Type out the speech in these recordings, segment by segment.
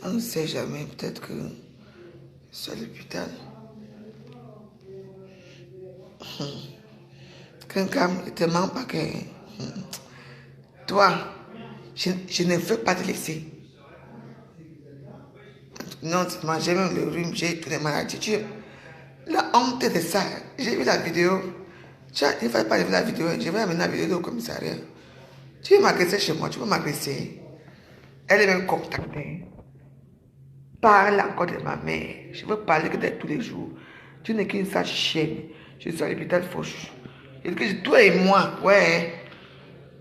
On ne sait jamais, peut-être que c'est à l'hôpital. Quelqu'un ne te ment pas que... Toi, je ne veux pas te laisser. Non, j'ai même le rhume, j'ai toutes les maladies. La honte de ça, j'ai vu la vidéo. Il ne fallait pas voir la vidéo, je vais amener la vidéo au commissariat. Tu veux m'agresser chez moi, tu peux m'agresser. Elle est même contactée. Parle encore de ma mère. Je veux parler que de tous les jours. Tu n'es qu'une sale chienne. Je suis à l'hôpital Fauche. Toi et moi, ouais.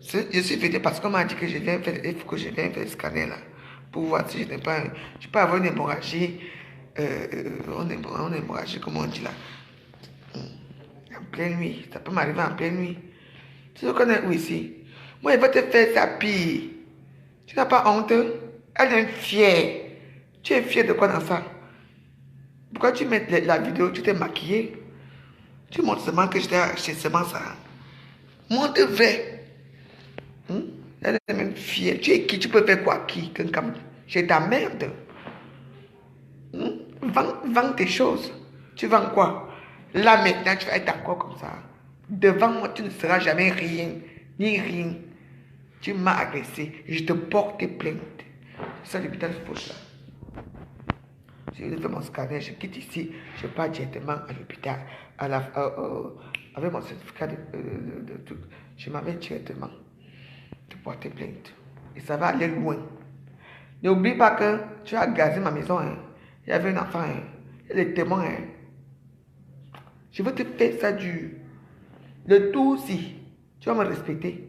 Je suis venu parce qu'on m'a dit que je viens faire, il faut que je vienne faire le scanner là. Pour voir si je n'ai pas. Je peux avoir une hémorragie. Une hémorragie, comment on dit là. En pleine nuit. Ça peut m'arriver en pleine nuit. Tu te connais où ici? Moi, il va te faire ça pire. Tu n'as pas honte? Elle est fière. Tu es fière de quoi dans ça? Pourquoi tu mets la vidéo, tu t'es maquillée? Tu montres seulement que j'étais acheté seulement ça. Montre vrai. Elle est même fière. Tu es qui? Tu peux faire quoi qui? J'ai ta merde. Vends tes choses. Tu vends quoi? Là maintenant, tu vas être d'accord comme ça. Devant moi, tu ne seras jamais rien. Ni rien. Tu m'as agressé. Je te porte plainte. C'est ça l'hôpital Fauche là. Je fais mon scanner, je quitte ici, je pars directement à l'hôpital. Avec mon certificat de tout. Je m'avais directement de porter plainte. Et ça va aller loin. N'oublie pas que tu as gazé ma maison. Hein. Il y avait un enfant. Hein. Il y a des témoins. Hein. Je veux te faire ça dur. Le tout aussi. Tu vas me respecter.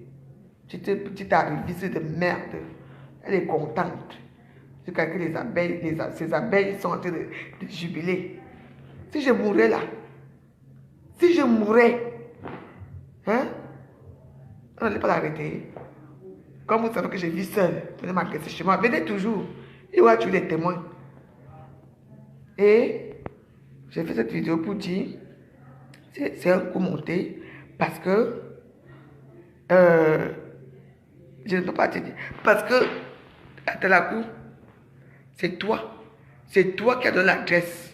Petite arriviste de merde. Elle est contente. Je calcule les abeilles, ces abeilles sont en train de jubiler. Si je mourais là, hein, on n'allait pas l'arrêter. Comme vous savez que je vis seule, venez m'agresser chez moi, venez toujours. Il va tuer les témoins. Et j'ai fait cette vidéo pour dire, c'est un coup monté, parce que je ne peux pas te dire, parce que à la cour, c'est toi qui as donné l'adresse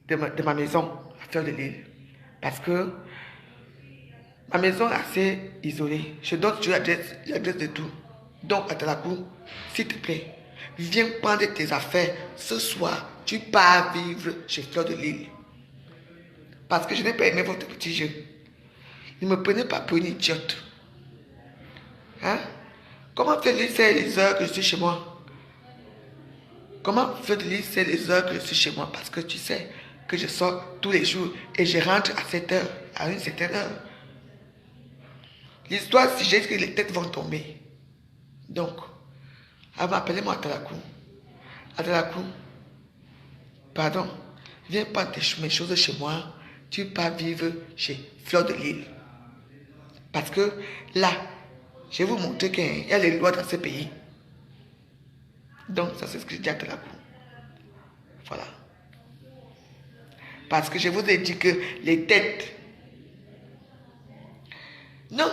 de ma maison à Fleur de Lille. Parce que ma maison est assez isolée. Je donne l'adresse de tout. Donc, à la cour, s'il te plaît, viens prendre tes affaires. Ce soir, tu pars vivre chez Fleur de Lille. Parce que je n'ai pas aimé votre petit jeu. Ne me prenez pas pour une idiote. Hein? Comment Fleur de Lille sait les heures que je suis chez moi? Comment Fleur de Lille sait les heures que je suis chez moi? Parce que tu sais que je sors tous les jours et je rentre à 7 heures, à une certaine heure. L'histoire, si j'ai dit que les têtes vont tomber. Donc, appelez-moi Atalakou. Atalakou, pardon, viens prendre mes choses chez moi. Tu pars vivre chez Fleur de Lille. Parce que là, je vais vous montrer qu'il y a les lois dans ce pays. Donc, ça c'est ce que je dis à Atalakou. Voilà. Parce que je vous ai dit que les têtes... Non,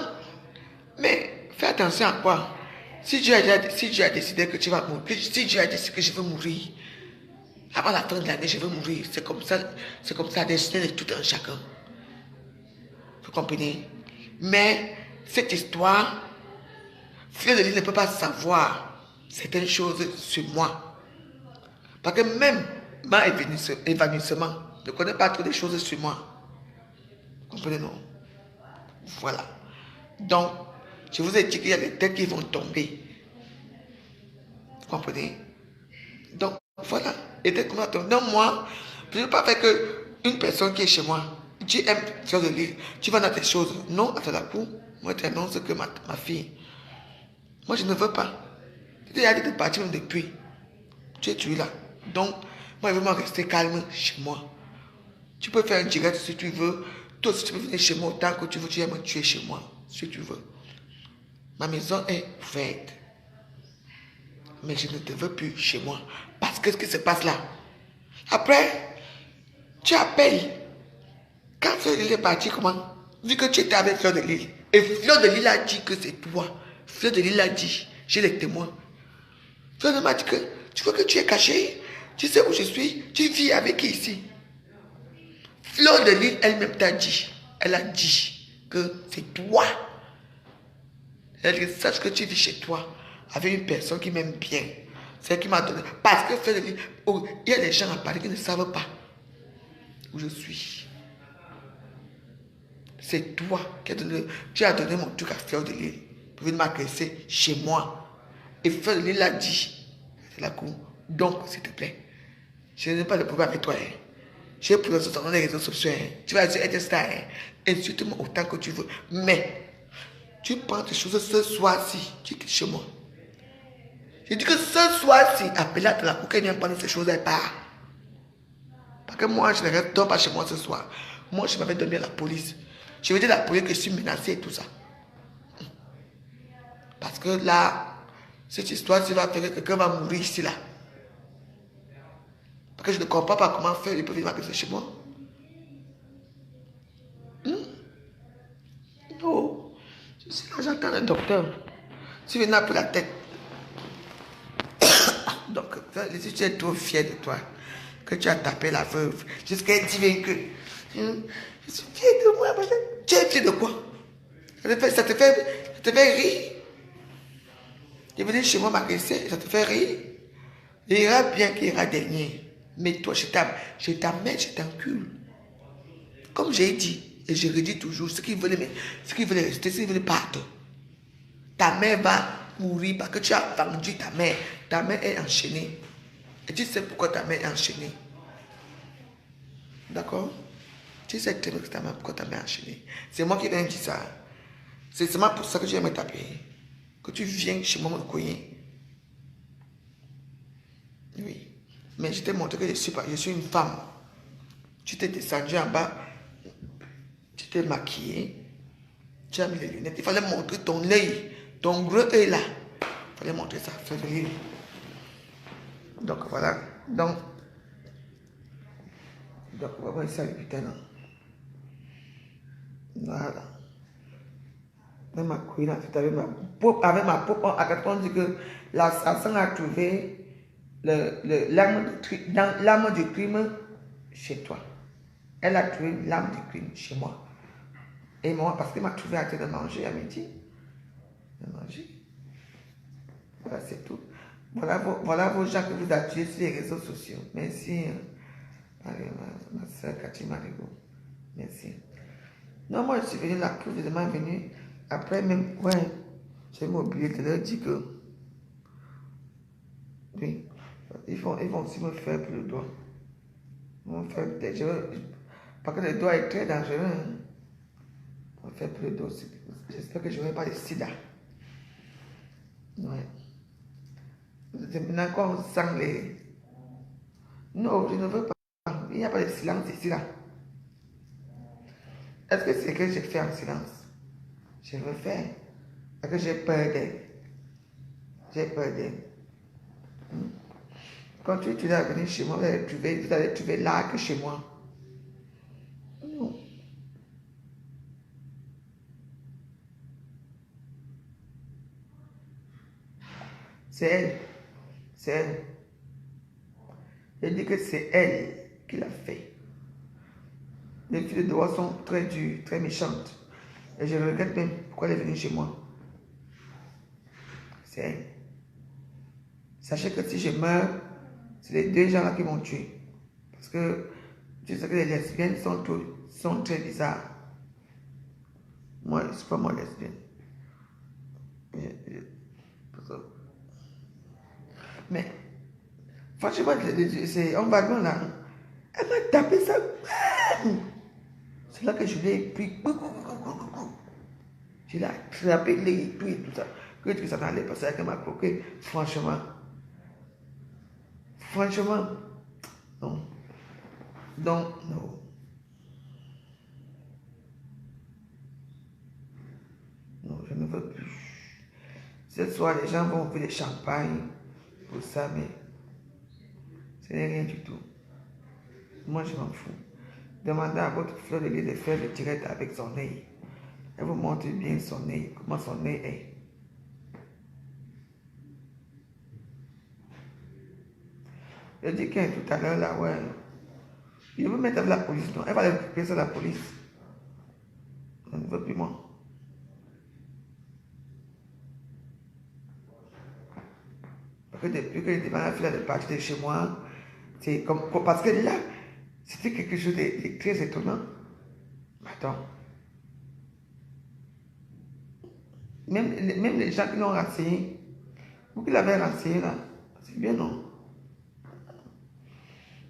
mais fais attention à quoi? Si Dieu a décidé que tu vas mourir, si Dieu a décidé que je veux mourir, avant la fin de l'année, je veux mourir. C'est comme ça, la destinée de tout un chacun. Vous comprenez? Mais cette histoire, Fleur de Lille ne peut pas savoir certaines choses sur moi. Parce que même ma évanouissement ne connaît pas trop de choses sur moi. Vous comprenez, non? Voilà. Donc, je vous ai dit qu'il y a des têtes qui vont tomber. Vous comprenez? Donc, voilà. Les têtes qui vont tomber. Donc, moi, je ne veux pas faire qu'une personne qui est chez moi, tu aimes Fleur de Lille, tu vas dans tes choses. Non, à la cour, moi, tu annonces que ma fille. Moi, je ne veux pas. Tu as dit de partir depuis. Tu es tué là. Donc, moi, je veux vraiment rester calme chez moi. Tu peux faire un direct si tu veux. Toi aussi, tu peux venir chez moi autant que tu veux. Tu aimes me tuer chez moi, si tu veux. Ma maison est ouverte. Mais je ne te veux plus chez moi. Parce que ce qui se passe là. Après, tu appelles. Quand Fleur de Lille est parti, comment? Vu que tu étais avec Fleur de Lille. Et Fleur de Lille a dit que c'est toi. Fleur de Lille a dit. J'ai les témoins. Fleur de Lille m'a dit que Tu crois que tu es caché? Tu sais où je suis? Tu vis avec qui ici? Fleur de Lys elle-même t'a dit. Elle a dit que c'est toi. Elle dit, sache que tu vis chez toi avec une personne qui m'aime bien. C'est elle qui m'a donné. Parce que Fleur de Lys, oh, il y a des gens à Paris qui ne savent pas où je suis. C'est toi qui as donné. Tu as donné mon truc à Fleur de Lys pour venir m'agresser chez moi. Et Fleur de Lys l'a dit. C'est la cour. Donc, s'il te plaît, je n'ai pas de problème avec toi. Hein. J'ai pris dans les réseaux sociaux. Hein. Tu vas dire, star. Hein. Insulte-moi autant que tu veux. Mais, tu prends tes choses ce soir-ci. Tu quittes chez moi. Je dis que ce soir-ci, appelle à la cour qu'elle vient prendre ces choses, elle part. Parce que moi, je ne reste pas chez moi ce soir. Moi, je m'avais donné à la police. Je vais dire à la police que je suis menacé et tout ça. Parce que là, cette histoire-ci va faire que quelqu'un va mourir ici, là. Parce que je ne comprends pas comment faire, ils peuvent venir m'agresser chez moi. Non. Je suis là, j'attends un docteur. Tu viens là pour la tête. Donc, si tu es trop fier de toi, que tu as tapé la veuve, jusqu'à dire que je suis fier de moi, parce que tu es fier de quoi? Ça te fait rire. Tu es venu chez moi m'agresser, ça te fait rire. Il ira bien qu'il ira dernier. Mais toi, je t'amène, je t'encule. Comme j'ai dit, et je redis toujours, ceux qui veulent rester, ceux qui veulent partir, ta mère va mourir parce que tu as vendu ta mère. Ta mère est enchaînée. Et tu sais pourquoi ta mère est enchaînée. D'accord? Tu sais très bien pourquoi ta mère est enchaînée. C'est moi qui viens dire ça. C'est seulement pour ça que tu viens me taper. Que tu viens chez moi me cogner. Oui. Mais je t'ai montré que je suis une femme. Tu t'es descendu en bas. Tu t'es maquillée. Tu as mis les lunettes. Il fallait montrer ton œil. Ton gros œil là. Il fallait montrer ça. Donc voilà. Donc on va voir ça le putain là. Voilà. Avec ma couille là, avec ma poupe, à 4 ans, on dit que l'assassin a trouvé l'arme du crime chez toi. Elle a trouvé l'arme du crime chez moi. Et moi, parce qu'elle m'a trouvé en train de manger à midi. De manger. Voilà, c'est tout. Voilà vos gens que vous appuyez sur les réseaux sociaux. Merci. Ma soeur Cathy Marigo. Merci. Non, moi, je suis venu là, plus évidemment venu. Après, même, ouais, j'ai oublié de leur dire que, oui, ils vont aussi me faire pour le doigt. Ils vont me faire peut-être, parce que le doigt est très dangereux. Hein. On va faire pour le doigt aussi. J'espère que je n'aurai pas de sida. Ouais. C'est maintenant qu'on sent les... Non, je ne veux pas. Il n'y a pas de silence ici, là. Est-ce que c'est que j'ai fait en silence? Je veux faire. Parce que j'ai peur d'elle. J'ai peur d'elle. Quand tu vas venir chez moi, vous allez trouver l'arc chez moi. Non. C'est elle. C'est elle. Je dis que c'est elle qui l'a fait. Les filles de droit sont très dures, très méchantes. Et je regrette même pourquoi elle est venue chez moi. C'est elle. Sachez que si je meurs, c'est les deux gens là qui m'ont tué. Parce que tu sais que les lesbiennes sont très bizarres. Moi, je ne suis pas moi lesbienne. Mais, franchement, c'est un wagon là. Elle m'a tapé ça. C'est là que je l'ai pris. Je l'ai attrapé les tout et tout ça. Que ça n'allait pas, ça qu'elle m'a croqué. Franchement, non. Donc, non. Non, je ne veux plus. Ce soir, les gens vont ouvrir des champagnes pour ça, mais ce n'est rien du tout. Moi, je m'en fous. Demandez à votre Fleur de Lys de faire le direct avec son œil. Elle vous montre bien son œil, comment son œil est. Elle dit qu'elle tout à l'heure là, ouais. Il veut mettre avec la police, non. Elle va aller récupérer ça à la police. Elle ne veut plus moi. Parce que depuis que la fille est partie de chez moi, c'est comme. Parce que là, c'était quelque chose de très étonnant. Attends. Même les gens qui l'ont renseigné, vous qui l'avez renseigné là, c'est bien non.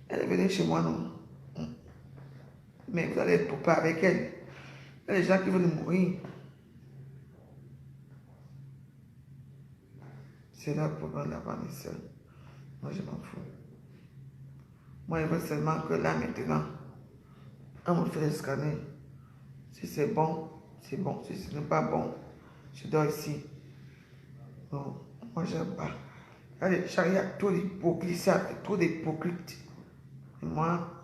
Elle est venue chez moi, non. Mais vous allez être pas avec elle. Il y a des gens qui veulent mourir. C'est là pour la famille seule. Moi, je m'en fous. Moi, je veux seulement que là, maintenant, on me fait le scanner. Si c'est bon, c'est bon. Si ce n'est pas bon, je dors ici. Non, moi, j'aime pas. Allez, il y a trop d'hypocrisie, trop d'hypocrites. Et moi,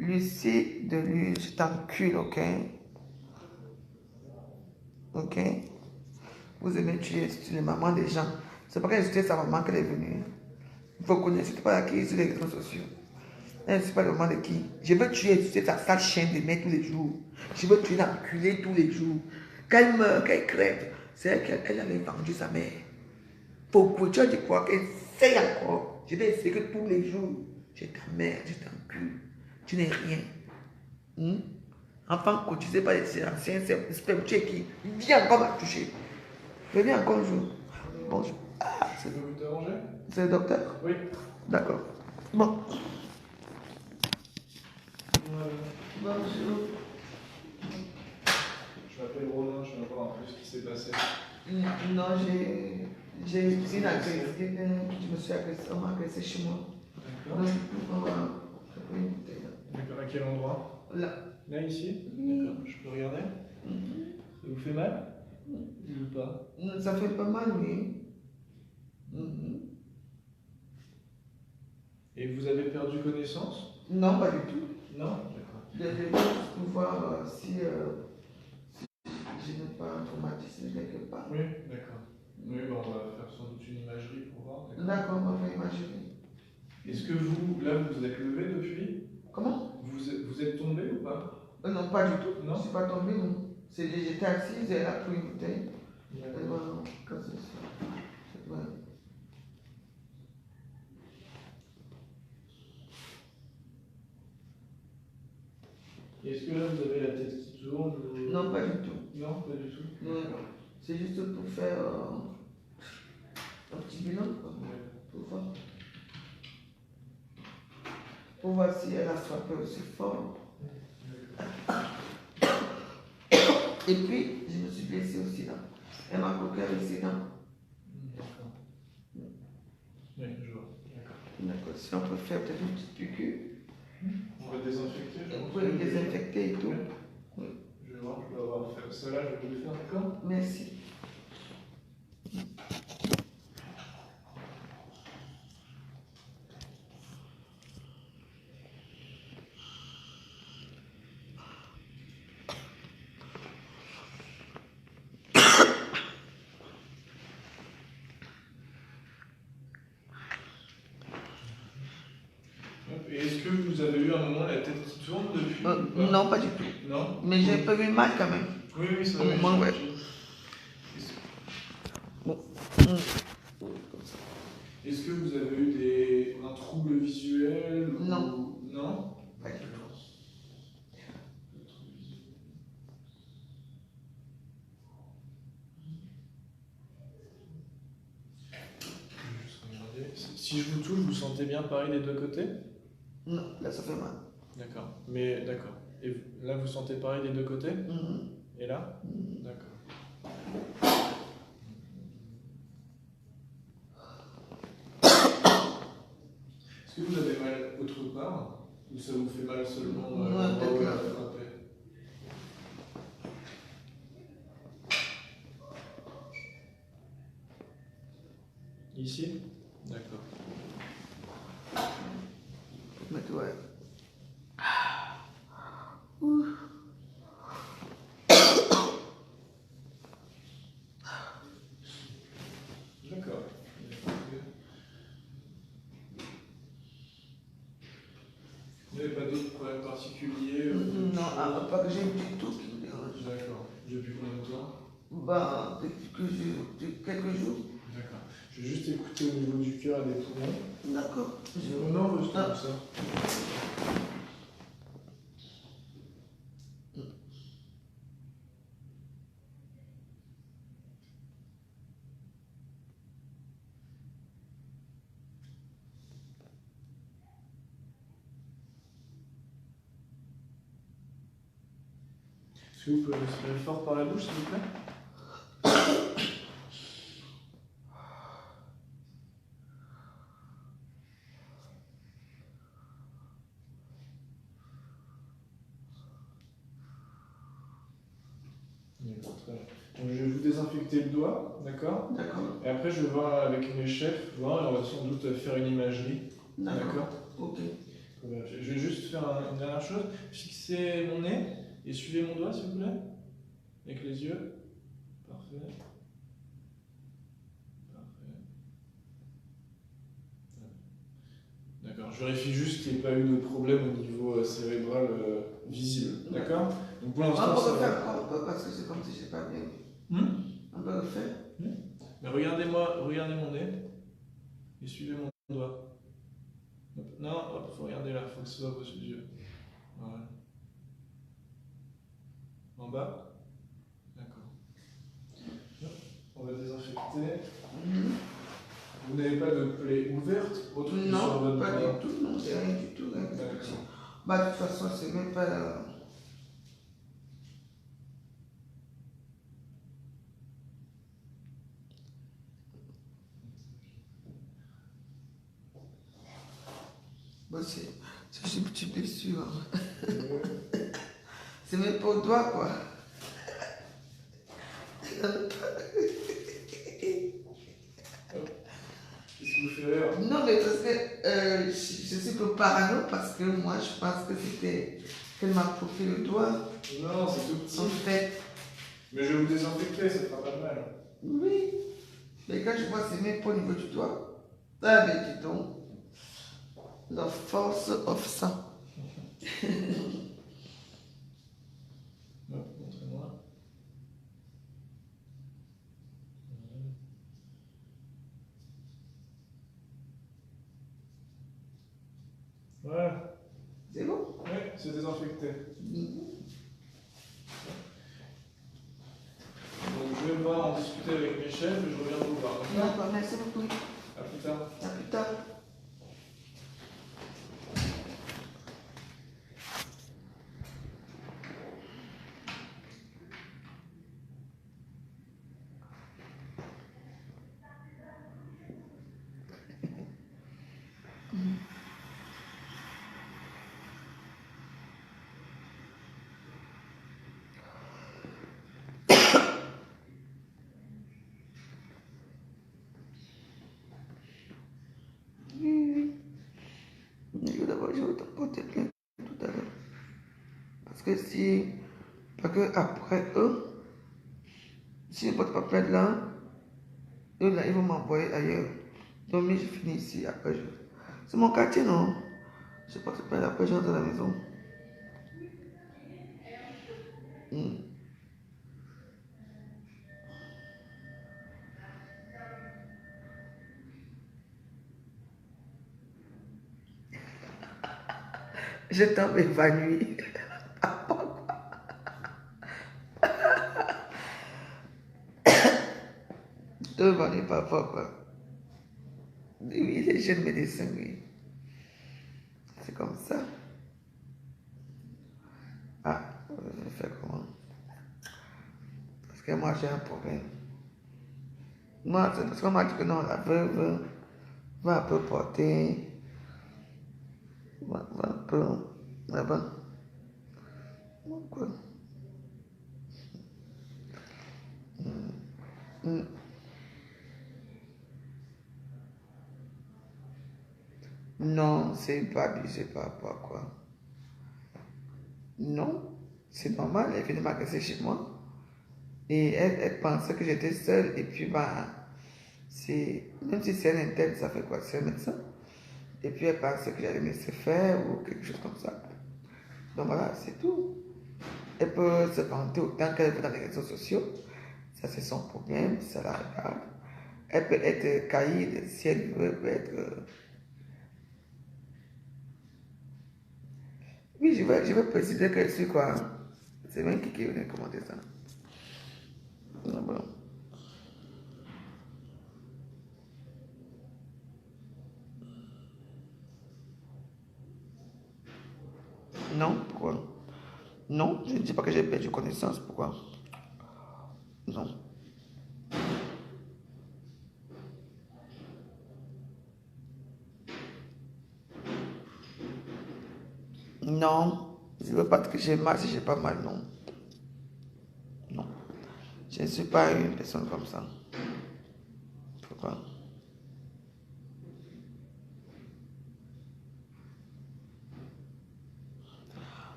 Lucie de lui, je t'encule, ok? Ok? Vous aimez tuer les mamans des gens. C'est pas qu'elle a tué sa maman qu'elle est venue. Vous connaissez pas qui sur les réseaux sociaux. Elle ne sait pas le moment de qui. Je veux tuer sa sale chienne de mère tous les jours. Je veux tuer l'enculé tous les jours. Quand elle meurt, quand elle crève, c'est elle qu'elle avait vendu sa mère. Pourquoi tu as dit quoi? Essaye encore. Je vais essayer que tous les jours, j'ai ta mère, je t'encule. Tu n'es rien. Enfant cotisé par les anciens sperme, tu es qui? Viens encore me toucher. Venez encore un jour. Bonjour. Ah, c'est le docteur? Oui. D'accord. Bon. Bonjour. Je m'appelle Romain, je viens voir un peu ce qui s'est passé. Non, j'ai une agressée. Je me suis agressé, on m'a agressé chez moi. D'accord. Donc, on va prendre une bouteille là. D'accord, à quel endroit? Là. Là, ici? Oui. D'accord, je peux regarder? Ça vous fait mal? Ou pas? Ça fait pas mal, oui. Et vous avez perdu connaissance? Non, pas du tout. Non? D'accord. Je vais juste pour voir si je n'ai pas un traumatisme quelque part. Oui, d'accord. Oui, bah on va faire sans doute une imagerie pour voir. D'accord, on va faire imaginer. Est-ce que vous, là, vous vous êtes levé depuis? Comment? Vous êtes tombé ou pas? Non, pas du tout. Non? Je ne suis pas tombée, non. J'étais assise, elle a pris une bouteille. D'accord. Elle m'a cassé ça. Voilà. Est-ce que là, vous avez la tête qui tourne ou... Non, pas du tout. Non, pas du tout. Non, c'est juste pour faire un petit bilan, quoi. Ouais. Pour voir si elle a frappé aussi fort. Et puis, je me suis blessée aussi là. Elle m'a bloqué ici là. D'accord. Oui, je vois. D'accord. D'accord. Si on peut faire peut-être une petite piqûre. On va désinfecter. On peut le désinfecter et tout. Oui. Je vais voir, je vais avoir fait ça là, je vais vous le faire, d'accord? Merci. Et est-ce que vous avez eu un moment la tête qui tourne depuis ou pas? Non, pas du tout. Non? Mais j'ai pas eu mal quand même. Oui, oui, ça Au va. moment, ouais. Bon. Est-ce que vous avez eu un trouble visuel ou... Non. Non? Pas du tout. Je vais juste regarder. Si je vous touche, vous sentez bien pareil des deux côtés? Non, là ça fait mal. D'accord. Mais d'accord. Et là, vous sentez pareil des deux côtés? Et là? D'accord. Est-ce que vous avez mal autre part? Ou ça vous fait mal seulement Ouais, l'endroit où peut-être elle là. a frappé? Ici? D'accord. Mais ouais. D'accord. d'autres problèmes particuliers Non, pas que j'ai un petit tout qui me dérange. D'accord. Depuis combien de temps? Bah, depuis quelques jours. D'accord. Je vais juste écouter au niveau du cœur et des poumons. D'accord. Non, juste comme ça. Est-ce que vous pouvez respirer fort par la bouche, s'il vous plaît? D'accord, très bien. Donc, je vais vous désinfecter le doigt, d'accord? D'accord. Et après, je vais voir avec mes chefs, voir, et on va sans doute faire une imagerie. D'accord? Ok. Je vais juste faire une dernière chose. Fixez mon nez et suivez mon doigt, s'il vous plaît. Avec les yeux. Parfait. Parfait. D'accord. Je vérifie juste qu'il n'y ait pas eu de problème au niveau cérébral visible. D'accord? Donc pour l'instant, on ça peut va. faire encore parce que c'est comme si je n'ai pas bien. On peut le faire. Mais regardez mon nez et suivez mon doigt. Non, hop, faut regarder là, faut que ce soit vos yeux. Voilà. En bas. D'accord. On va désinfecter. Vous n'avez pas de plaie ouverte autre que Non, sur votre pas doigt? du tout, non, c'est rien du tout. Rien du tout. D'accord. Bah, de toute façon, c'est même pas la... Bon, c'est une petite blessure. C'est même pas au doigt, quoi. Qu'est-ce qui vous fait rire? Non, mais parce que je suis un peu parano parce que moi, je pense que c'était qu'elle m'a coupé le doigt. Non, c'est tout petit. En fait, Mais je vais vous désinfecter, ça fera pas de mal. oui. Mais quand je vois, c'est même pas au niveau du doigt. Ah, mais dis donc. La force of sang. Non, montrez-moi. Voilà. C'est bon? Oui, c'est désinfecté. Donc je vais voir en discuter avec mes chefs et je reviens vous voir. D'accord, merci beaucoup. À plus tard. À plus tard. D'abord, je vais te porter plainte tout à l'heure. Parce que si, parce que après eux, si je ne porte pas plainte là, eux là, ils vont m'envoyer ailleurs. Donc, mais je finis ici, après je... C'est mon quartier, non? Je porte plainte, après je rentre à la maison. Je tombe évanouie. Devant les papas, quoi. Oui, les jeunes médecins, oui. C'est comme ça. Ah, je vais faire comment? Parce que moi, j'ai un problème. Moi, c'est parce qu'on m'a dit que non, la veuve va un peu porter. Va un peu là-bas. Quoi? Non, c'est pas, je sais pas quoi. Non, c'est normal, elle venait m'agresser chez moi. Et elle pensait que j'étais seule. Et puis, bah, même si c'est un interne, ça fait quoi? C'est un médecin. Et puis, elle pensait que j'allais me laisser faire ou quelque chose comme ça. Donc voilà, c'est tout. Elle peut se vanter autant qu'elle veut dans les réseaux sociaux. Ça, c'est son problème, ça la regarde. Elle peut être caïde si elle veut, elle peut être... Oui, je vais préciser que je suis quoi. C'est même qui venait commenter ça. Non, bon. Non, pourquoi? Non, je ne dis pas que j'ai perdu connaissance. Pourquoi? Non. Non, je ne veux pas dire que j'ai mal si j'ai pas mal, non. Non. Je ne suis pas une personne comme ça. Pourquoi?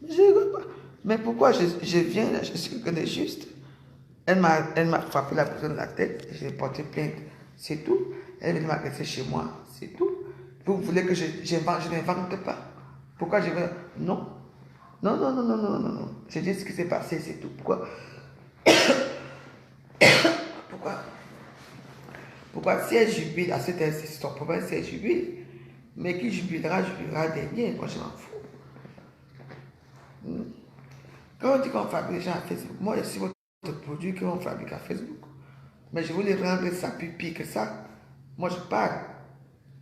Je ne veux pas. Mais pourquoi je viens là, je suis quelqu'un de juste. Elle m'a frappé la bouche de la tête, j'ai porté plainte, c'est tout. Elle vient m'agresser chez moi, c'est tout. Vous voulez que je n'invente pas? Pourquoi je veux... Non. Non, non, non, non, non, non, non. J'ai dit ce qui s'est passé, c'est tout. Pourquoi? Pourquoi? Pourquoi si elle jubile à cette histoire, pourquoi si elle jubile? Mais qui jubilera dernier, moi je m'en fous. Quand on dit qu'on fabrique les gens à Facebook, moi je suis votre produit qu'on fabrique à Facebook. Mais je voulais rendre ça plus pire que ça. Moi je parle.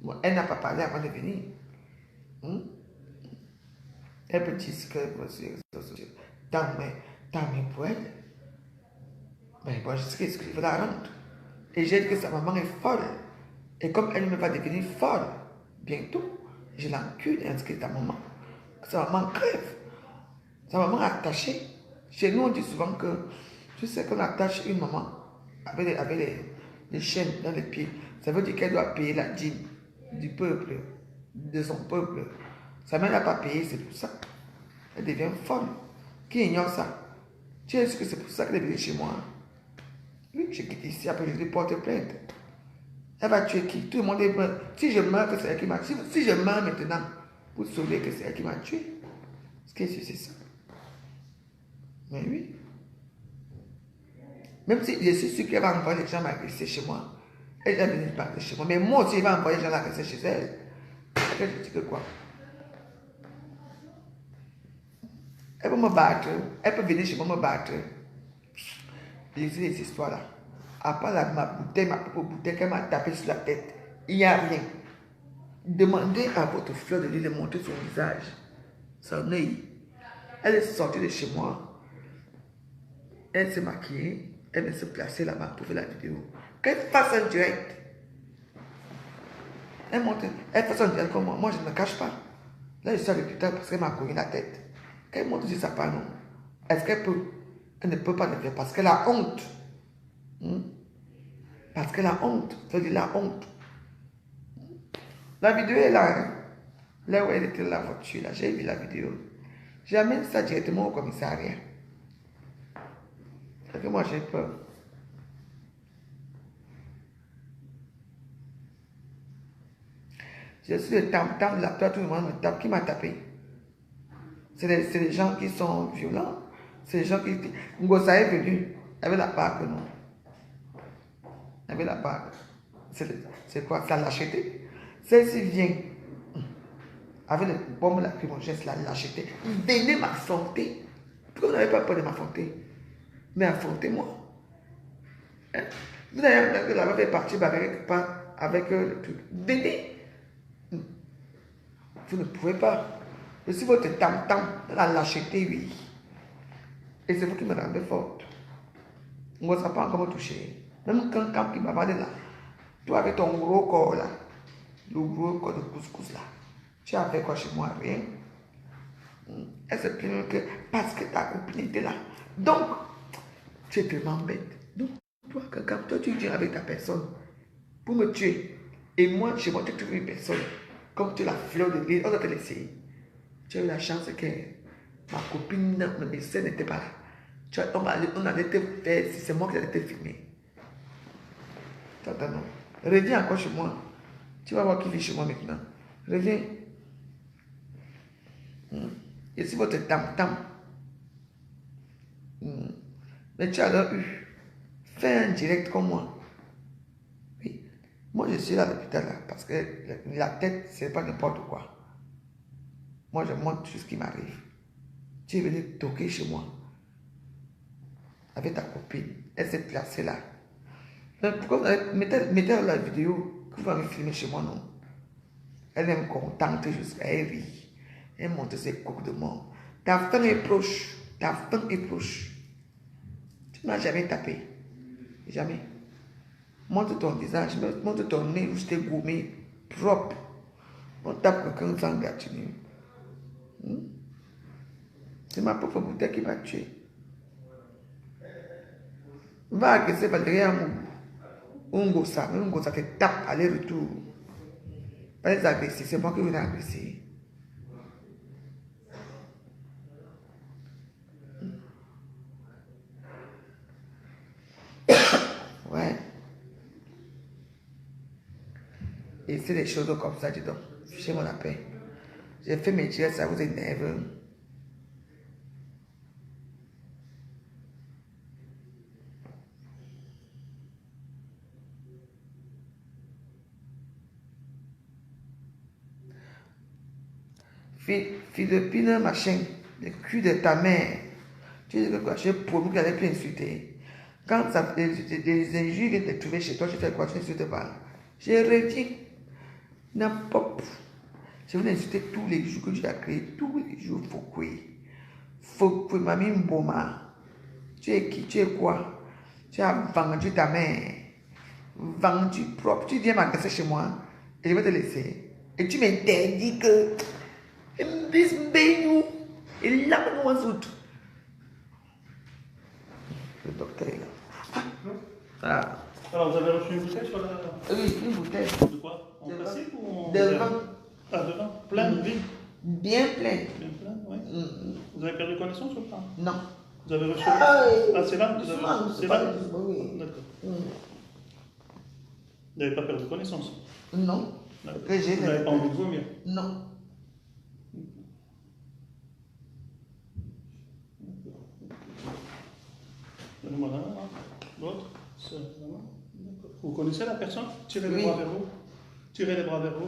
Moi, elle n'a pas parlé avant de venir. Elle peut dire ce qu'elle veut sur les réseaux sociaux. Tant mieux pour elle. Mais moi je sais ce que je veux la rendre. Et j'ai dit que sa maman est folle. Et comme elle me va devenir folle bientôt, je l'encule et inscris ta maman. Sa maman crève. Sa maman est attachée. Chez nous, on dit souvent que tu sais qu'on attache une maman avec les chaînes dans les pieds. Ça veut dire qu'elle doit payer la dîme du peuple, de son peuple. Sa mère n'a pas payé, c'est pour ça. Elle devient folle. Qui ignore ça? Tu sais que c'est pour ça qu'elle est venue chez moi. Oui, je quitte ici, après je lui porte plainte. Elle va tuer qui? Tout le monde est mort. Si je meurs, que c'est elle qui m'a tué. Si je meurs maintenant, pour sauver que c'est elle qui m'a tué. Ce qui est sûr, c'est ça. Mais oui. Même si je suis sûr qu'elle va envoyer les gens m'agresser chez moi. Elle va venir parler chez moi. Mais moi aussi, elle va envoyer les gens l'agresser chez elle. Elle je dis que quoi? Elle peut me battre. Elle peut venir chez moi me battre. Lisez les histoires là. À part ma bouteille, ma propre bouteille qu'elle m'a tapé sur la tête. Il n'y a rien. Demandez à votre fleur de lui de montrer son visage. Son œil. Elle est sortie de chez moi. Elle s'est maquillée. Elle vient se placer là-bas pour faire la vidéo. Qu'elle fasse un direct. Elle montre. Elle fasse un direct comme moi. Moi, je ne me cache pas. Là, je suis avec Twitter parce qu'elle m'a cogné la tête. Qu'elle montre sur sa panneau. Est-ce qu'elle peut? Elle ne peut pas le faire parce qu'elle a honte. Parce qu'elle a honte. Ça veut dire la honte. La vidéo est là. Hein? Là où elle était dans la voiture, là, j'ai vu la vidéo. J'amène ça directement au commissariat. Parce que moi, j'ai peur. Je suis le tam-tam là. Toi, tout le monde me tape. Qui m'a tapé? C'est les gens qui sont violents. C'est les gens qui... Ngosa est venu avec la bague, non? Avec la bague. C'est quoi? C'est la lâcheté. Celle-ci vient avec les bombes lacrymogènes, c'est la lâcheté. Venez m'affronter. Pourquoi vous n'avez pas peur de m'affronter? Mais affrontez-moi. Hein? Vous n'avez pas fait partir avec le truc. Venez. Vous ne pouvez pas. Je suis votre tam-tam, la lâcheté, oui. Et c'est vous qui me rendez forte. On ne va pas encore me toucher. Même quand il m'a parlé là, toi avec ton gros corps là, le gros corps de couscous là, tu as fait quoi chez moi? Rien. Elle se plaint que parce que ta copine était là. Donc, tu es vraiment bête. Donc, toi, quand toi tu viens avec ta personne pour me tuer, et moi, chez moi, tu trouves une personne, comme tu es la fleur de l'île, on va te laisser. Tu as eu la chance que ma copine, ma médecin n'était pas là. On allait te faire, si c'est moi qui allais te filmer. Attends, non. Reviens encore chez moi. Tu vas voir qui vit chez moi maintenant. Reviens. Je suis votre tam-tam. Mais tu as alors eu. Fais un direct comme moi. Oui. Moi, je suis là à l'hôpital là, parce que la tête, c'est pas n'importe quoi. Moi, je montre tout ce qui m'arrive. Tu es venu toquer chez moi avec ta copine. Elle s'est placée là. Donc, pourquoi mettez la vidéo que vous avez filmé chez moi, non? Elle est contente jusqu'à elle rit. Elle montre ses coups de mort. Ta fin est proche. Ta fin est proche. Tu ne m'as jamais tapé. Jamais. Montre ton visage, montre ton nez où je t'ai gommé, propre. On tape quelqu'un sans gratitude. C'est ma propre bouteille qui m'a tué. Va agresser Valérie Ungo ça te tape aller-retour. Pas les agresser, c'est moi qui vais agresser. Ouais. Et c'est des choses comme ça, dis donc. Fichez-moi la paix. J'ai fait mes tirs, ça vous énerve. Philippine, machin, le cul de ta mère. Tu dis que quoi? J'ai promis qu'elle allait plus insulter. Quand ça, les injures viennent te trouver chez toi, tu fais quoi? Tu n'insultes pas. J'ai redit n'importe. Je vais insulter tous les jours que tu as créé, tous les jours, Fokoué, mamie Mboma. Tu es qui? Tu es quoi? Tu as vendu ta mère. Vendu propre. Tu viens m'agresser chez moi et je vais te laisser. Et tu m'interdis que. Et là, nous on saute. Le docteur est là. Ah. Alors, vous avez reçu une bouteille sur la... Oui, une bouteille. De quoi? En De plastique ou en... De vin. Ah, de vin. Plein, vide. Bien plein. Bien plein, oui. Vous avez perdu connaissance ou pas? Non. Vous avez reçu... Ah, Ah, c'est là? C'est là? Oui. D'accord. Vous n'avez pas perdu connaissance? Non. D'accord. Que j'ai Vous n'avez pas envie de vomir? Non. Donnez-moi la main, là. L'autre? C'est la main. D'accord. Vous connaissez la personne? Tirez les Oui. bras vers vous. Tirez les bras vers vous.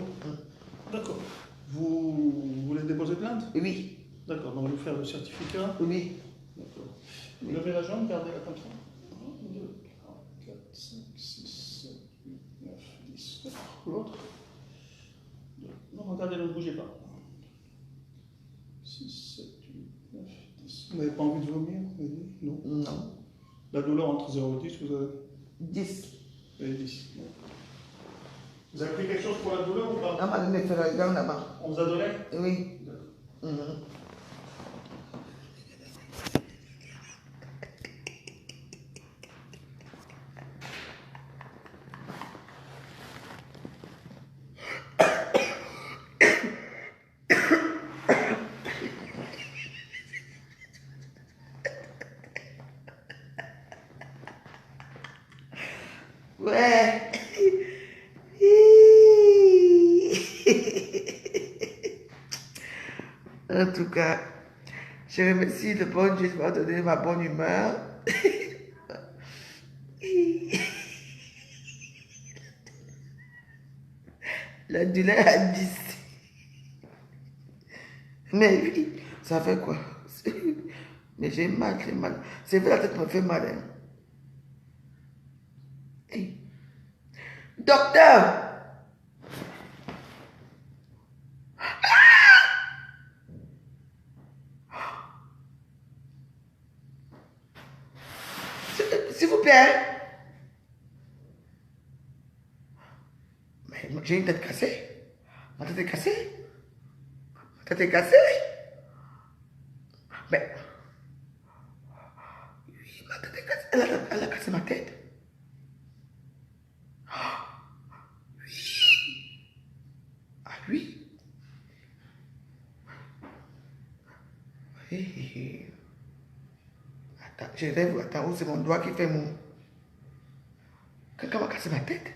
D'accord. Vous voulez déposer plainte? Oui. D'accord. On va vous faire le certificat. Oui. D'accord. Levez la jambe, gardez-la comme ça. 1, 2, 3, 4, 5, 6, 7, 8, 9, 10. L'autre. Non, regardez, ne bougez pas. 6, 7, 8, 9, 10. Vous n'avez pas envie de vomir? Non. Non. La douleur entre 0 et 10, vous avez 10. et 10. Vous avez pris quelque chose pour la douleur ou pas? On m'a donné Ferragan là-bas. On vous a donné? Oui. D'accord. Ouais. En tout cas, je remercie le bon Dieu de m'avoir donné ma bonne humeur. La douleur à 10. Mais oui, ça fait quoi? Mais j'ai mal, j'ai mal. C'est vrai, la tête me fait mal. Hein. Hey. Docteur! S'il vous plaît. Mais j'ai une tête cassée. Ma tête est cassée. Ma tête est cassée. Mais. Oui, ma tête est cassée. Elle a cassé ma tête. Oui. Ah oui. Oui. Attends, je rêve. Attends, où c'est mon doigt qui fait mon. Quelqu'un m'a cassé ma tête.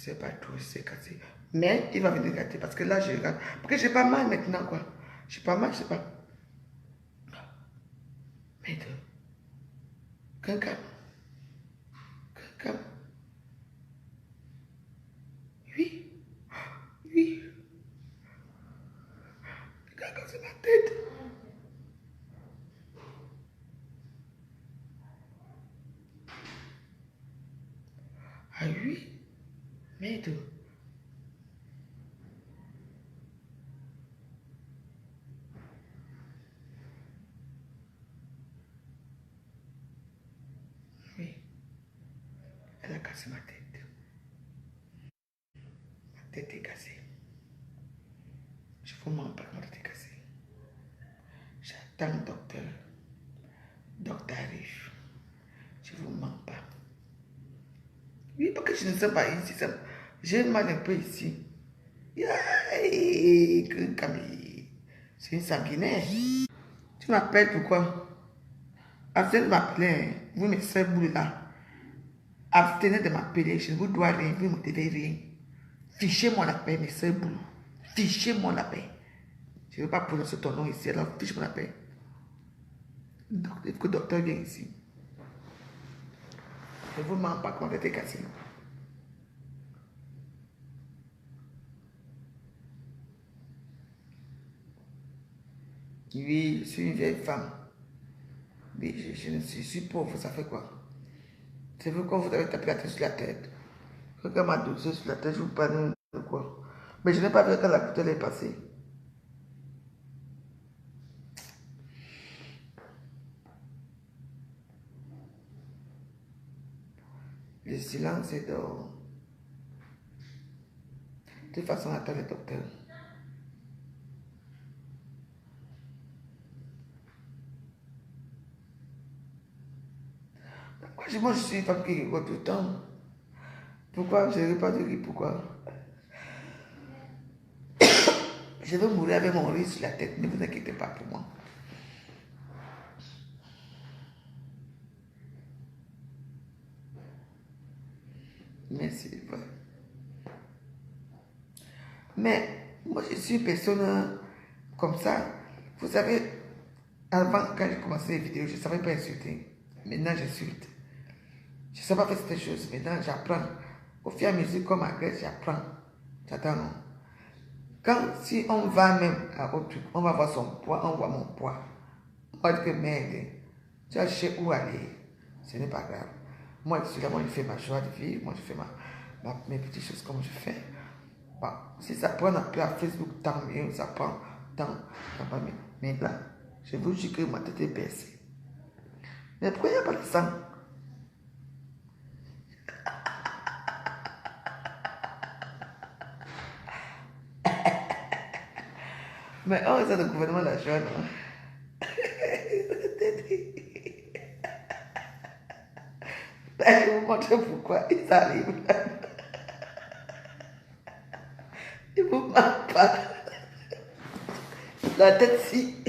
sais pas trop si c'est cassé. Mais il va venir gâter parce que là, je regarde. Parce que j'ai pas mal maintenant, quoi. J'ai pas mal, je sais pas. Maître. Quelqu'un. Quelqu'un. Oui. Oui. Regarde, c'est ma tête. Ah oui. Maître. Oui. Elle a cassé ma tête. Ma tête est cassée. Je vous mens pas, ma tête est cassée. J'attends le docteur. Docteur arrive. Je vous mens pas. Oui, parce que je ne sais pas ici. J'ai mal un peu ici. Camille. C'est une sanguinaire. Tu m'appelles pourquoi? Abstenez de m'appeler. Vous, mes soeurs boules là. Abstenez de m'appeler. Je ne vous dois rien. Vous ne me devez rien. Fichez mon appel, mes soeurs boules. Fichez mon appel. Je ne veux pas prononcer ton nom ici. Alors, fiche mon appel. Donc, il faut que le docteur vienne ici. Je ne vous mens pas quand tu étais cassé. Oui, je suis une vieille femme. Oui, je suis pauvre, ça fait quoi? C'est vous quand vous avez tapé la tête sur la tête. Regarde ma dossier sur la tête, je vous parle de quoi? Mais je n'ai pas vu quand la couteau est passée. Le silence est d'or. De toute façon, attends le docteur. Moi, je suis une femme qui rigole tout le temps. Pourquoi? Je ne vais pas dire pourquoi. Je vais mourir avec mon riz sur la tête, ne vous inquiétez pas pour moi. Merci, ouais. Mais moi, je suis une personne comme ça. Vous savez, avant, quand j'ai commencé les vidéos, je ne savais pas insulter. Maintenant, j'insulte. Je ne sais pas faire cette chose. Maintenant, j'apprends. Au fur et à mesure qu'on m'agresse, j'apprends. J'attends, non? Quand, si on va même à autre truc, on va voir son poids, on voit mon poids. On va dire que merde, tu as cherché où aller. Ce n'est pas grave. Moi, je suis là, moi, je fais ma joie de vivre. Moi, je fais mes petites choses comme je fais. Bon, si ça prend un peu à Facebook, tant mieux, ça prend tant pas mieux. Mais là, je vous jure que ma tête est baissée. Mais pourquoi il n'y a pas de sang? Mais oh, c'est le gouvernement de la joie, non? Je vais vous montrer pourquoi ils arrivent. Ils ne vous mentent pas. La tête si.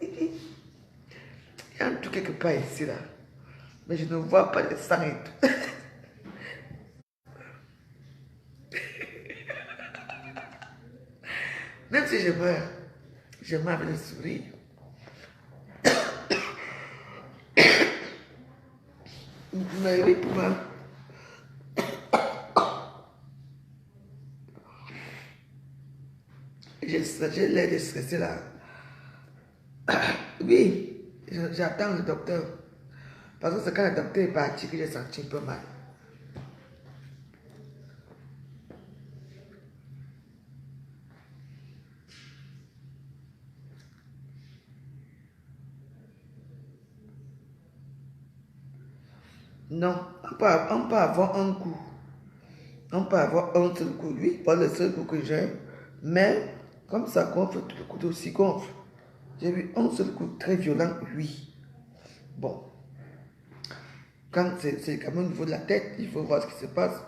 Il y a un truc quelque part ici, là. Mais je ne vois pas le sang et tout. Même si je meurs avec le sourire. Mais oui, pour moi. J'ai l'air de stresser là. Oui, j'attends le docteur. Parce que c'est quand le docteur est parti que j'ai senti un peu mal. Non, on peut avoir un coup. On peut avoir un seul coup, oui, pas le seul coup que j'ai. Mais comme ça gonfle, le couteau aussi gonfle. J'ai eu un seul coup très violent, oui. Bon. Quand c'est quand même au niveau de la tête, il faut voir ce qui se passe.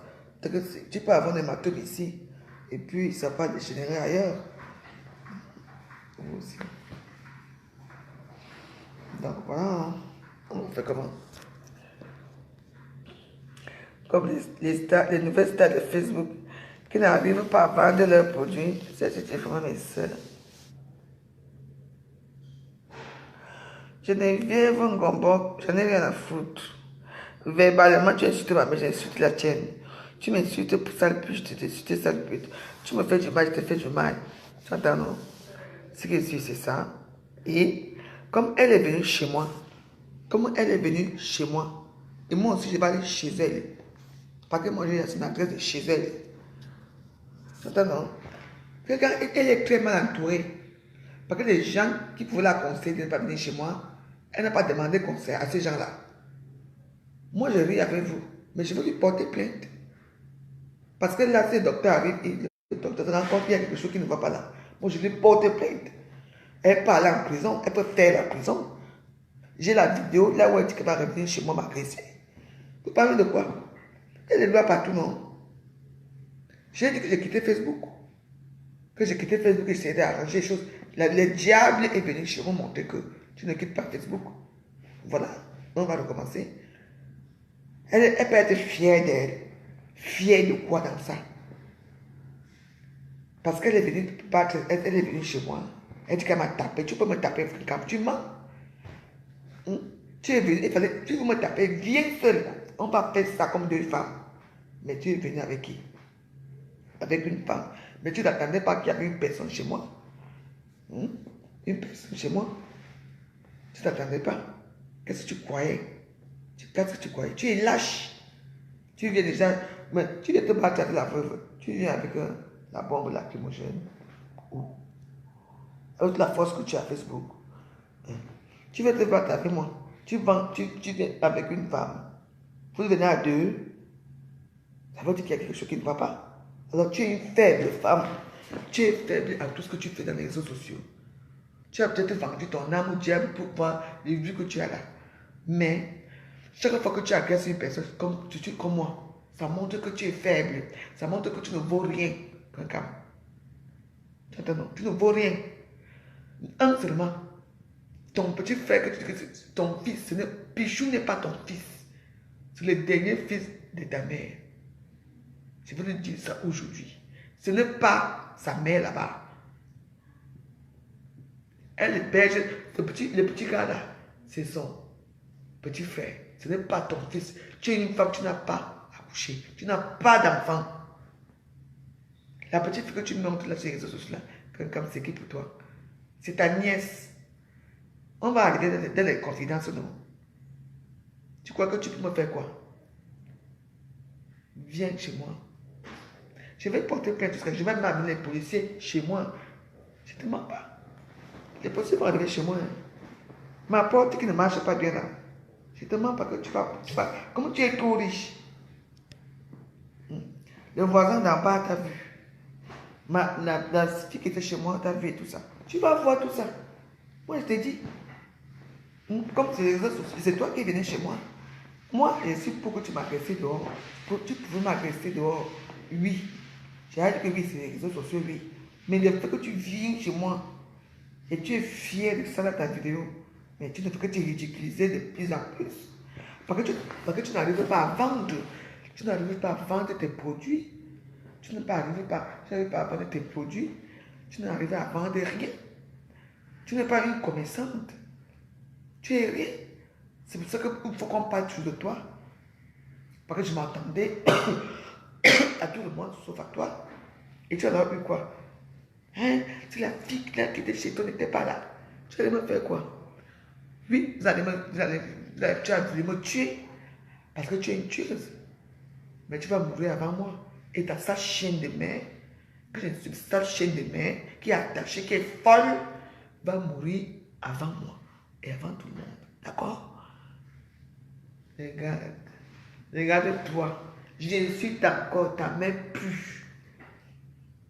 Tu peux avoir un hématome ici. Et puis ça va dégénérer ailleurs. Vous aussi. Donc voilà. On fait comment? comme les nouvelles stars de Facebook qui n'arrivent pas à vendre leurs produits. C'était vraiment mes soeurs. Je n'ai rien un gombo, j'en ai rien à foutre. Verbalement, tu insultes ma mère, j'insulte la tienne. Tu m'insultes pour sale pute, je t'insulte sale pute. Tu me fais du mal, je te fais du mal. Tu entends, non? Ce que je suis, c'est ça. Et comme elle est venue chez moi, et moi aussi je vais aller chez elle. Parce que moi j'ai son adresse de chez elle. Tu entends, non? Regarde, elle est très mal entourée. Parce que les gens qui pouvaient la conseiller de ne pas venir chez moi, elle n'a pas demandé conseil à ces gens-là. Moi, je ris avec vous, mais je veux lui porter plainte. Parce que là, si le docteur arrive et le docteur se rend compte qu'il y a quelque chose qui ne va pas là. Moi, je lui porte plainte. Elle peut aller en prison, elle peut faire la prison. J'ai la vidéo là où elle dit qu'elle va revenir chez moi m'agresser. Vous parlez de quoi? Elle est loin partout, non? J'ai dit que j'ai quitté Facebook. Que j'ai quitté Facebook et j'essayais d'arranger les choses. Le diable est venu chez moi montrer que tu ne quittes pas Facebook. Voilà, on va recommencer. Elle peut être fière d'elle. Fière de quoi dans ça? Parce qu'elle est venue battre, elle est venue chez moi. Elle dit qu'elle m'a tapé. Tu peux me taper quand tu mens. Tu es venu, tu veux me taper, viens seul. On va faire ça comme deux femmes. Mais tu es venu avec qui? Avec une femme. Mais tu n'attendais pas qu'il y avait une personne chez moi. Une personne chez moi. Tu n'attendais pas. Qu'est-ce que tu croyais? Qu'est-ce que tu croyais? Tu es lâche. Tu viens déjà, mais tu viens te battre avec la veuve. Tu viens avec la bombe lacrymogène. Ou avec la force que tu as à Facebook. Tu veux te battre avec moi. Tu viens avec une femme. Vous venez à deux. Ça veut dire qu'il y a quelque chose qui ne va pas. Alors tu es une faible femme. Tu es faible à tout ce que tu fais dans les réseaux sociaux. Tu as peut-être vendu ton âme au diable pour voir les vues que tu as là. Mais chaque fois que tu agresses une personne comme moi, ça montre que tu es faible. Ça montre que tu ne vaux rien. Tu ne vaux rien. Un seulement. Ton petit frère, ton fils, Pichou n'est pas ton fils. C'est le dernier fils de ta mère. Je veux te dire ça aujourd'hui. Ce n'est pas sa mère là-bas. Elle héberge, le petit gars là, c'est son petit frère. Ce n'est pas ton fils. Tu es une femme, tu n'as pas accouché. Tu n'as pas d'enfant. La petite fille que tu montres là sur les réseaux sociaux, comme c'est qui pour toi? C'est ta nièce. On va arriver dans les confidences, non? Tu crois que tu peux me faire quoi? Viens chez moi. Je vais porter plainte, je vais m'amener les policiers chez moi. Je ne te mens pas. Les policiers vont arriver chez moi. Ma porte qui ne marche pas bien là. Je te mens pas que tu vas. Comme tu es trop riche. Le voisin d'en bas t'a vu. La fille qui était chez moi t'a vu et tout ça. Tu vas voir tout ça. Moi je t'ai dit. Comme c'est toi qui venais chez moi. Moi, je suis pour que tu m'agresses dehors. Tu pouvais m'agresser dehors. Oui. J'ai dit que oui, c'est les réseaux sociaux, oui. Mais le fait que tu viens chez moi et tu es fier de ça dans ta vidéo, mais tu ne fais que te ridiculiser de plus en plus. Parce que tu n'arrives pas à vendre. Tu n'arrives pas à vendre tes produits. Tu n'arrives pas à vendre tes produits. Tu n'arrives à vendre rien. Tu n'es pas une commerçante. Tu es rien. C'est pour ça qu'il faut qu'on parle toujours de toi. Parce que je m'entendais à tout le monde, sauf à toi. Et tu as eu quoi? Hein? Si la fille qui était chez toi n'était pas là, tu allais me faire quoi? Oui, tu allais me tuer. Parce que tu es une tueuse. Mais tu vas mourir avant moi. Et ta sale chienne de mère, que je suis une sale chienne de mère, qui est attachée, qui est folle, va mourir avant moi. Et avant tout le monde. D'accord? Regarde-toi. Je suis d'accord, ta mère pue.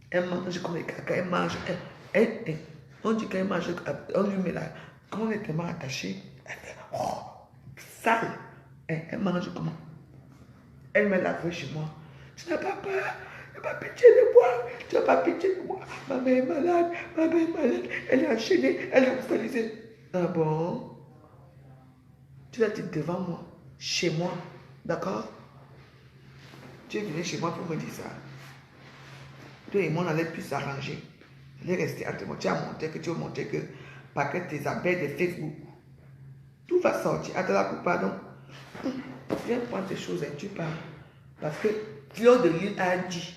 Elle mange comme les caca, elle mange. On dit qu'elle mange, on lui met là. Quand on est tellement attaché, elle fait, oh, sale. Elle mange comment? Elle met la feuille chez moi. Tu n'as pas peur, tu n'as pas pitié de moi, tu n'as pas pitié de moi. Ma mère est malade, elle est enchaînée, elle est hospitalisée. Ah bon? Tu l'as dit devant moi, chez moi, d'accord? tu es venu chez moi pour me dire ça. Toi et moi, on allait plus s'arranger. On allait rester entre moi. Tu as montré que parce que tes appels de Facebook, tout va sortir. Attends la coupe, pardon. Viens prendre tes choses et tu pars. Parce que Fleur de Lys a dit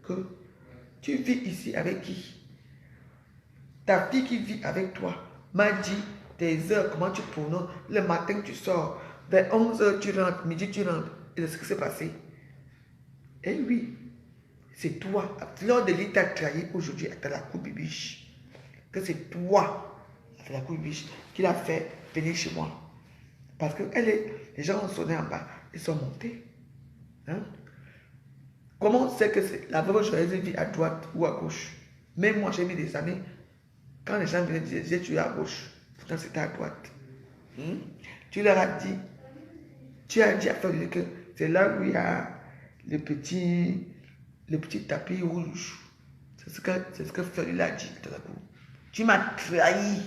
que tu vis ici avec qui? Ta fille qui vit avec toi m'a dit tes heures, comment tu prononces. Le matin, tu sors. Vers 11h, tu rentres. Midi, tu rentres. Et c'est ce qui s'est passé. Eh oui, c'est toi. Fleur de Lys t'a trahi aujourd'hui à la coupe bibiche. Que c'est toi, à la coupe bibiche, qui l'a fait venir chez moi. Parce que les gens ont sonné en bas. Ils sont montés. Hein? Comment on sait que la veuve joyeuse vit à droite ou à gauche? Même moi, j'ai mis des années. Quand les gens venaient dire, tu es à gauche. Pourtant, c'était à droite. Tu leur as dit, tu as dit à Fleur de Lys que c'est là où il y a le petit tapis rouge. C'est ce que Fleur de Lys a dit. Tu m'as trahi.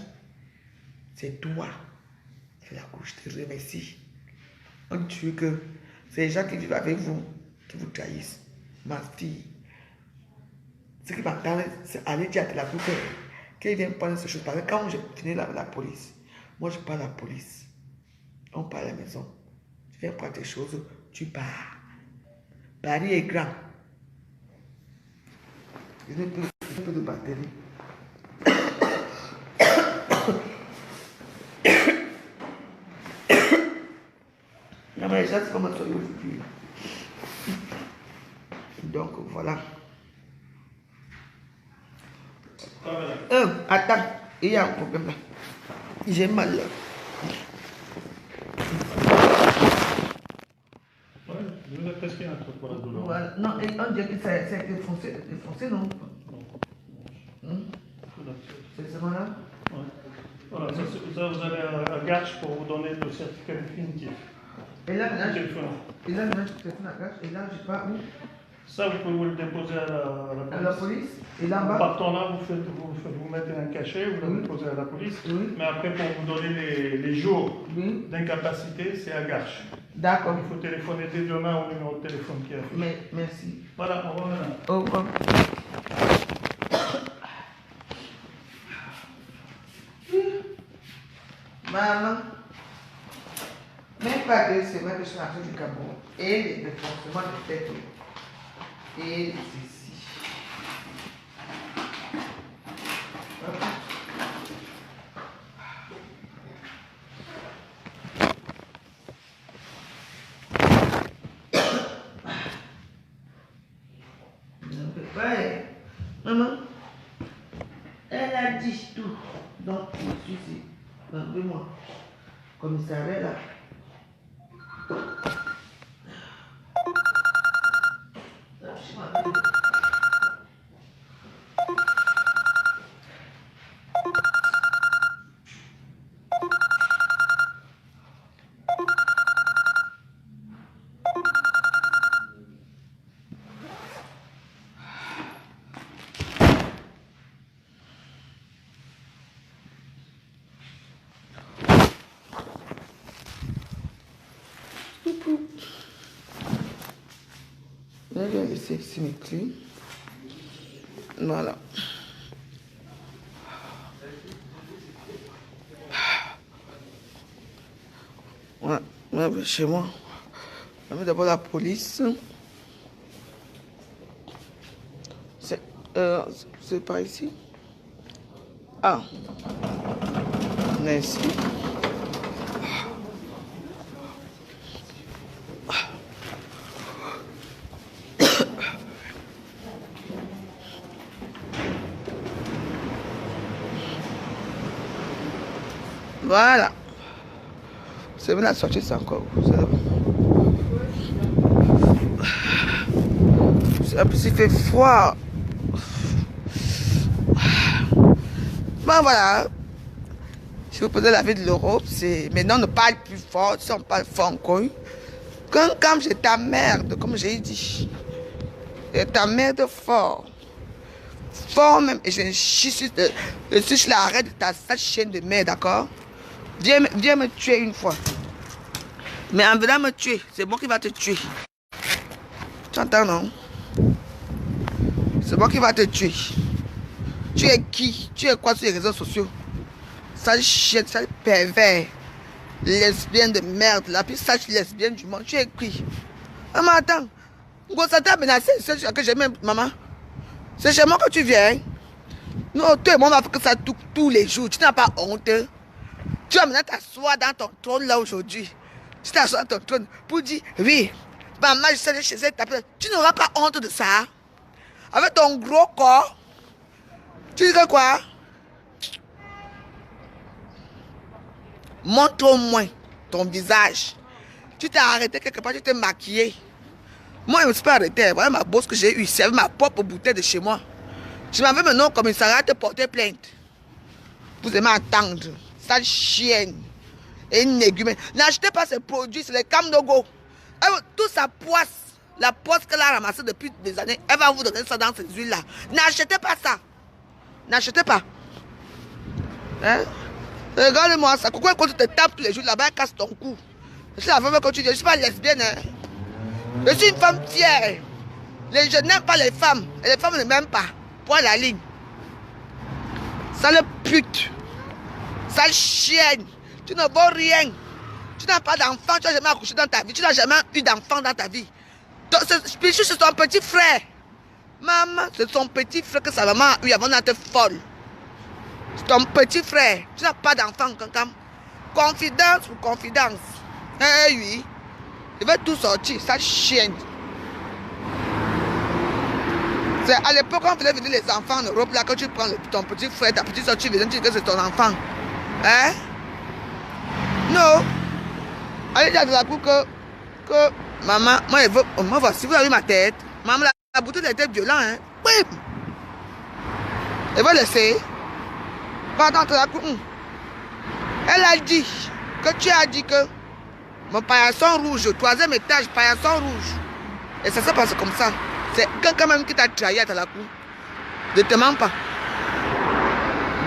C'est toi. C'est la couche, je te remercie. On dit que c'est les gens qui vivent avec vous qui vous trahissent. Ma fille. Ce qui m'entend, c'est aller dire à la coupe qu'elle vient prendre ces choses. Parce que quand je finis la police, moi je pars à la police. On part à la maison. Tu viens prendre tes choses, tu pars. Paris est grand. Il y a un peu de batterie. Non mais ça c'est comme un soyeux aujourd'hui. Donc voilà. Attends, il y a un problème là. J'ai mal là. Ouais, vous êtes presque un truc pour la douleur. Voilà. Non, on dirait que ça a été foncé, non? C'est ce moment-là? Ouais. Voilà, ça, vous allez à Garches pour vous donner le certificat définitif. Et là, maintenant, Téléphone. je téléphone à Garches. Et là, je pars où? Ça, vous pouvez vous le déposer à la police. À la police? Et là En bas? partant là, vous mettez un cachet, vous le déposez à la police. Oui. Mais après, pour vous donner les jours Oui. d'incapacité, c'est à Garches. D'accord. Il faut téléphoner dès demain au numéro de téléphone qui est affiché. Merci. Voilà, au revoir. Au revoir. Maman, même pas 2 semaines que je suis rentrée du Cameroun et les défoncements de tête et ceci. Ouais, maman, elle a dit tout. Donc, je suis ici. Enlevez-moi. Commissariat là. Je vais laisser ici mes clés. Voilà. Voilà. On va chez moi. On va d'abord la police. C'est par ici. Ah. Merci. Voilà. C'est bien la sortie, c'est encore. En plus, il fait froid. Bon, voilà. Je vous posais la vie de l'Europe. Maintenant, on ne parle plus fort. Si on parle fort encore. Quand je t'emmerde, comme j'ai dit, je t'emmerde fort. Fort même. Et je suis l'arrêt de ta sale chaîne de merde, d'accord? Viens me tuer une fois. Mais en venant me tuer, c'est moi qui va te tuer. Tu entends, non? C'est moi qui va te tuer. Tu es qui? Tu es quoi sur les réseaux sociaux? Sale chienne, sale pervers. Lesbienne de merde. La plus sage lesbienne du monde. Tu es qui? Maman, attends. Gosata menacé, c'est chez que j'aime, maman. C'est chez moi que tu viens. Non, toi et moi, on va faire que ça tous les jours. Tu n'as pas honte. Tu vas maintenant t'asseoir dans ton trône là aujourd'hui. Tu t'assois dans ton trône pour dire, oui, maman, je suis allée chez elle. Tu n'auras pas honte de ça. Avec ton gros corps. Tu dis que quoi? Montre au moins ton visage. Tu t'es arrêté quelque part, tu t'es maquillé. Moi, je ne me suis pas arrêté. Voilà ma bosse que j'ai eue. C'est ma propre bouteille de chez moi. Je m'avais maintenant au commissariat te porter plainte. Vous aimez entendre. Sale chienne. Et une négumène. N'achetez pas ces produits, c'est les Camnogo. Toute sa poisse, la poisse qu'elle a ramassée depuis des années, elle va vous donner ça dans ces huiles-là. N'achetez pas ça. N'achetez pas. Hein? Regarde-moi ça. Pourquoi quand tu te tapes tous les jours là-bas, elle casse ton cou? Je suis la femme que tu dis. Je ne suis pas lesbienne. Hein? Je suis une femme fière. Je n'aime pas les femmes. Et les femmes ne m'aiment pas. Point la ligne. Sale pute. Sale chienne. Tu ne vaux rien. Tu n'as pas d'enfant. Tu n'as jamais accouché dans ta vie. Tu n'as jamais eu d'enfant dans ta vie. Pichou, c'est ton petit frère. Maman, c'est son petit frère que sa maman a eu avant d'être folle. C'est ton petit frère. Tu n'as pas d'enfant, Kankam. Confidence ou confidence. Eh oui. Il veut tout sortir, sa chienne. C'est à l'époque quand on faisait venir les enfants en Europe, là, quand tu prends ton petit frère, ta petite soeur, tu viens, tu dis que c'est ton enfant. Hein? Non. Allez dire de la cour que maman, moi, elle veut, moi, voici, vous avez vu ma tête. Maman, la bouteille était violente, hein? Oui. Elle va laisser. Va dans la cour. Elle a dit que tu as dit que mon paillasson rouge, au 3e étage, paillasson rouge. Et ça se passe comme ça. C'est quelqu'un même qui t'a trahi à la cour. Ne te mens pas.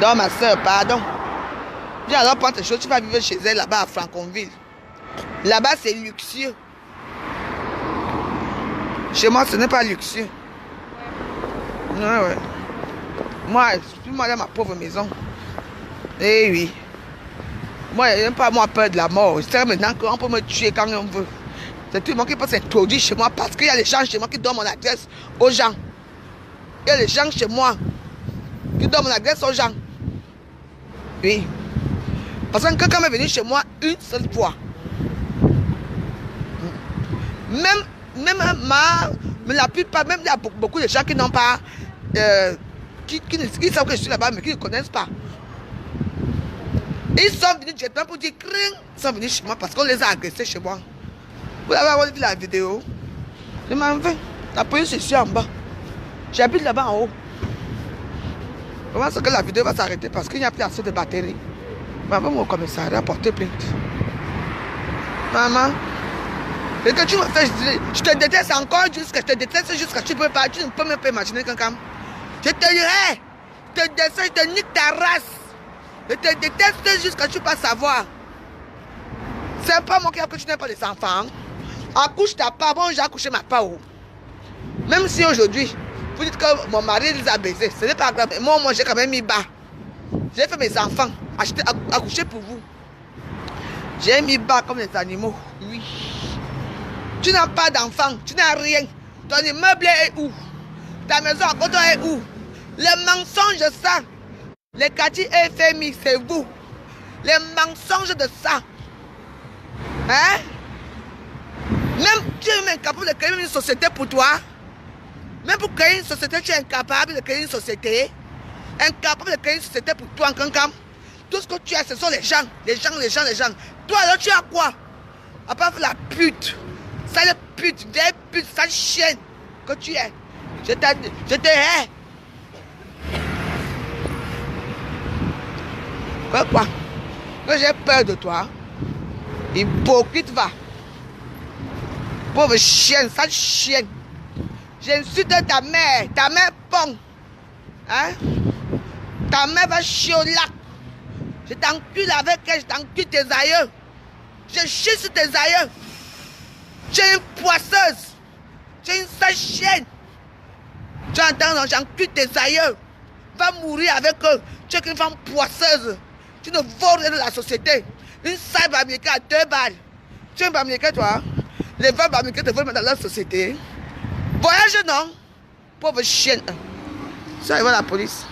Donc ma soeur, pardon. Viens alors prendre tes choses, tu vas vivre chez elle là-bas à Franconville. Là-bas c'est luxueux. Chez moi ce n'est pas luxueux. Ouais. Moi, je suis mal dans ma pauvre maison. Eh oui. Moi, je n'ai pas moi peur de la mort. Je sais maintenant qu'on peut me tuer quand on veut. C'est tout le monde qui peut s'introduire chez moi parce qu'il y a des gens chez moi qui donnent mon adresse aux gens. Il y a des gens chez moi qui donnent mon adresse aux gens. Oui. Parce que quelqu'un est venu chez moi une seule fois. Même la plupart, même il y a beaucoup de gens qui n'ont pas, qui savent que je suis là-bas, mais qui ne connaissent pas. Ils sont venus directement pour dire cring. Ils sont venus chez moi parce qu'on les a agressés chez moi. Vous avez vu la vidéo? Je m'en vais. La police est ici en bas. J'habite là-bas en haut. Je pense que la vidéo va s'arrêter parce qu'il n'y a plus assez de batterie. Maman, mon commissariat a porté plainte. Maman, et que tu me fais, je te déteste encore jusqu'à je te déteste jusqu'à tu peux pas, tu ne peux même pas imaginer quelqu'un. Je te dirai, je te déteste, je te nique ta race. Je te déteste jusqu'à tu peux savoir. C'est pas mon cas que tu n'aimes pas les enfants. Accouche ta part, bon j'ai accouché ma part. Même si aujourd'hui, vous dites que mon mari les a baisés, ce n'est pas grave. Moi j'ai quand même mis bas. J'ai fait mes enfants, accoucher pour vous. J'ai mis bas comme les animaux, oui. Tu n'as pas d'enfant, tu n'as rien. Ton immeuble est où? Ta maison à côté est où? Les mensonges, ça. Les quartiers FMI, c'est vous. Les mensonges de ça. Hein? Même tu es incapable de créer une société pour toi. Même pour créer une société, tu es incapable de créer une société. Incapable de créer une société pour toi en Kankam. Tout ce que tu as, ce sont les gens. Les gens. Toi alors tu as quoi? À part la pute. Sale pute, vieille pute, sale chienne que tu es. Je te hais. Quoi? Que j'ai peur de toi. Hypocrite va. Pauvre chienne, sale chienne. J'insulte ta mère. Ta mère pong. Hein? Ta mère va chier au lac. Je t'encule avec elle, je t'encule tes aïeux. Je chie sur tes aïeux. Tu es une poisseuse. Tu es une sale chienne. Tu entends, j'encule tes aïeux. Va mourir avec eux. Tu es qu'une femme poisseuse. Tu ne vaux rien de la société. Une sale bamileke à 2 balles. Tu es un bamileke, toi? Les femmes bamileke te veulent mettre dans la société. Voyage, non? Pauvre chienne. Ça, il va la police.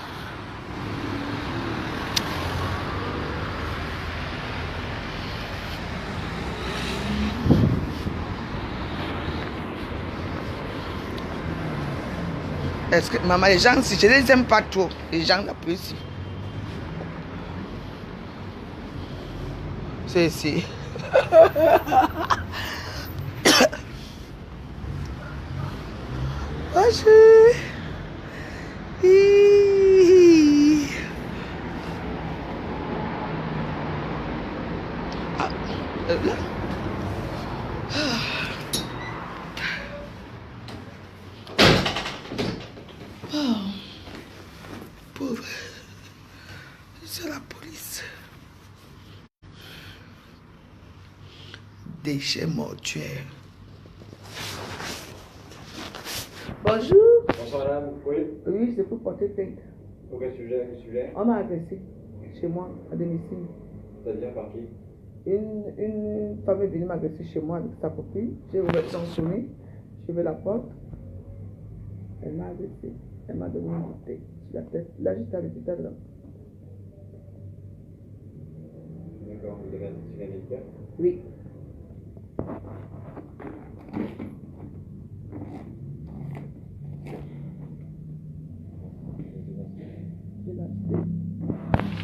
Est-ce que, maman, les gens, si je les aime pas trop, les gens de la police. C'est ici. Bonjour. Ah, là. Oh, pauvre. C'est la police. Déchets mortuaires. Bonjour. Bonsoir madame, oui. Oui, c'est pour porter plainte. Pour quel sujet? On m'a agressé chez moi, à domicile. C'est-à-dire par qui? Une femme est venue m'agresser chez moi avec sa copine. J'ai ouvert son sonnet. J'ai ouvert la porte. Elle m'a agressé. Elle m'a donné une bouteille sur la tête. Là, j'étais à l'hôpital. Là. D'accord, vous avez un certificat médical? Oui.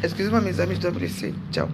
Excusez-moi mes amis, je dois vous laisser. Ciao.